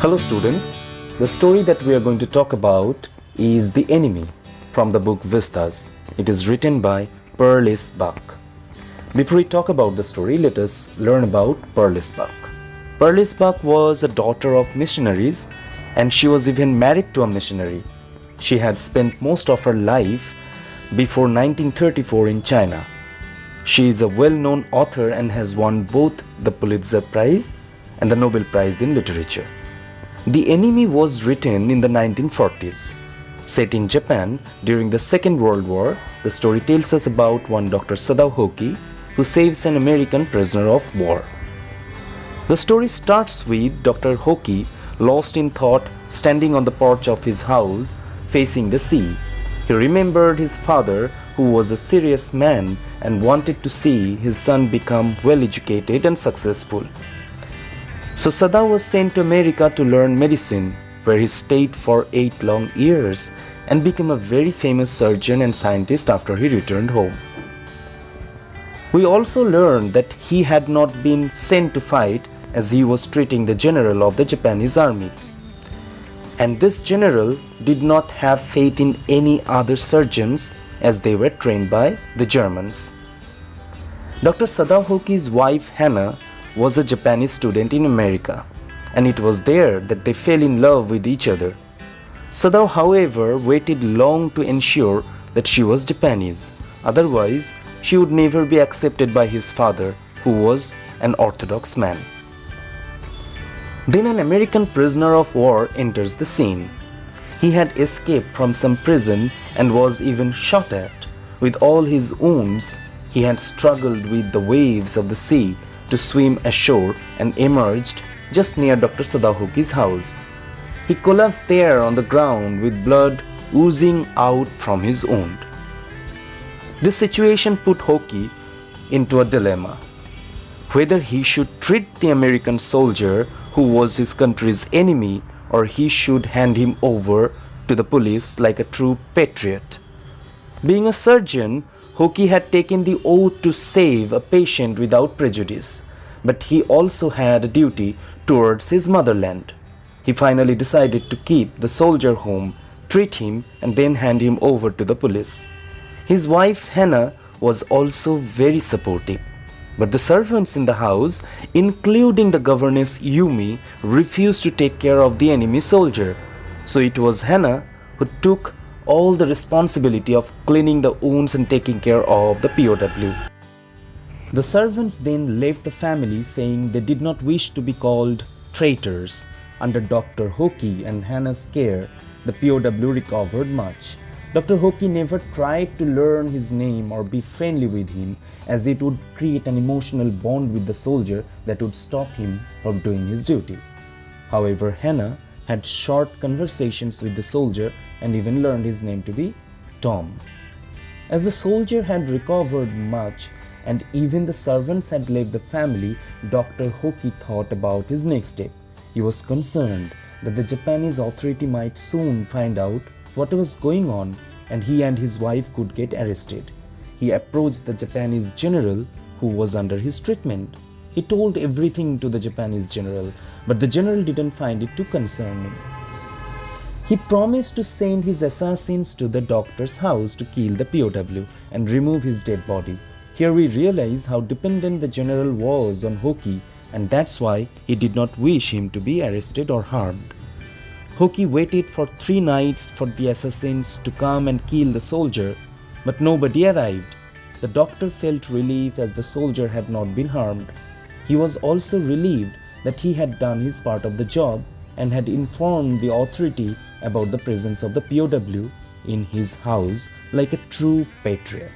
Hello students, the story that we are going to talk about is The Enemy from the book Vistas. It is written by Perlis Buck. Before we talk about the story, let us learn about Perlis Buck. Perlis Buck was a daughter of missionaries and she was even married to a missionary. She had spent most of her life before 1934 in China. She is a well-known author and has won both the Pulitzer Prize and the Nobel Prize in Literature. The Enemy was written in the 1940s. Set in Japan during the Second World War, the story tells us about one Dr. Sadao Hoki who saves an American prisoner of war. The story starts with Dr. Hoki lost in thought standing on the porch of his house facing the sea. He remembered his father, who was a serious man and wanted to see his son become well educated and successful. So Sadao was sent to America to learn medicine, where he stayed for 8 long years and became a very famous surgeon and scientist after he returned home. We also learned that he had not been sent to fight, as he was treating the general of the Japanese army. And this general did not have faith in any other surgeons, as they were trained by the Germans. Dr. Sadao Hoki's wife Hannah was a Japanese student in America, and it was there that they fell in love with each other. Sadao, however, waited long to ensure that she was Japanese, otherwise she would never be accepted by his father, who was an Orthodox man. Then an American prisoner of war enters the scene. He had escaped from some prison and was even shot at. With all his wounds, he had struggled with the waves of the sea to swim ashore and emerged just near Dr. Sadao Hoki's house. He collapsed there on the ground with blood oozing out from his wound. This situation put Hoki into a dilemma, whether he should treat the American soldier who was his country's enemy, or he should hand him over to the police like a true patriot. Being a surgeon, Hoki had taken the oath to save a patient without prejudice, but he also had a duty towards his motherland. He finally decided to keep the soldier home, treat him, and then hand him over to the police. His wife Hannah was also very supportive. But the servants in the house, including the governess Yumi, refused to take care of the enemy soldier. So it was Hannah who took all the responsibility of cleaning the wounds and taking care of the POW. The servants then left the family, saying they did not wish to be called traitors. Under Dr. Hoki and Hannah's care, the POW recovered much. Dr. Hoki never tried to learn his name or be friendly with him, as it would create an emotional bond with the soldier that would stop him from doing his duty. However, Hannah had short conversations with the soldier and even learned his name to be Tom. As the soldier had recovered much and even the servants had left the family, Dr. Hoki thought about his next step. He was concerned that the Japanese authority might soon find out what was going on and he and his wife could get arrested. He approached the Japanese general who was under his treatment. He told everything to the Japanese general, but the general didn't find it too concerning. He promised to send his assassins to the doctor's house to kill the POW and remove his dead body. Here we realize how dependent the general was on Hoki, and that's why he did not wish him to be arrested or harmed. Hoki waited for 3 nights for the assassins to come and kill the soldier, but nobody arrived. The doctor felt relief as the soldier had not been harmed. He was also relieved that he had done his part of the job and had informed the authority about the presence of the POW in his house like a true patriot.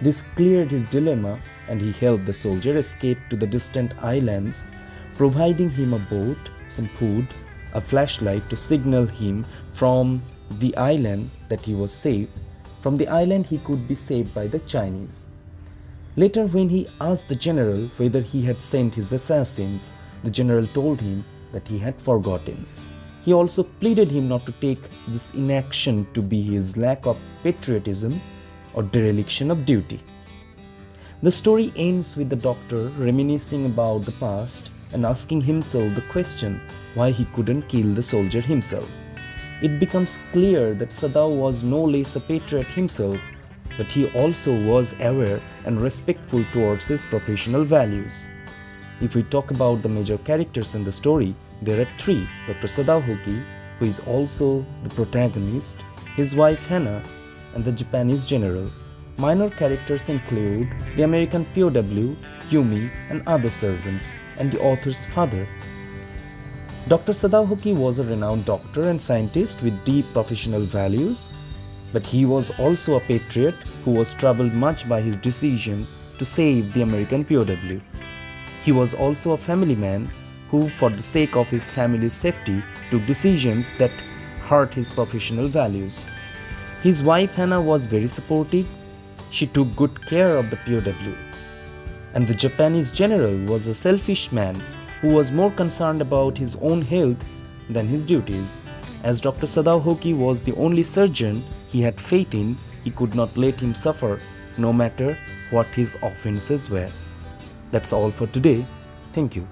This cleared his dilemma and he helped the soldier escape to the distant islands, providing him a boat, some food, a flashlight to signal him from the island that he was safe. From the island he could be saved by the Chinese. Later, when he asked the general whether he had sent his assassins, the general told him that he had forgotten. He also pleaded him not to take this inaction to be his lack of patriotism or dereliction of duty. The story ends with the doctor reminiscing about the past and asking himself the question why he couldn't kill the soldier himself. It becomes clear that Sadao was no less a patriot himself, but he also was aware and respectful towards his professional values. If we talk about the major characters in the story, there are three: Dr. Sadao Hoki, who is also the protagonist, his wife Hannah, and the Japanese general. Minor characters include the American POW, Yumi, and other servants, and the author's father. Dr. Sadao Hoki was a renowned doctor and scientist with deep professional values, but he was also a patriot who was troubled much by his decision to save the American POW. He was also a family man who, for the sake of his family's safety, took decisions that hurt his professional values. His wife Hannah was very supportive. She took good care of the POW. And the Japanese general was a selfish man who was more concerned about his own health than his duties. As Dr. Sadao Hoki was the only surgeon he had faith in, he could not let him suffer, no matter what his offenses were. That's all for today. Thank you.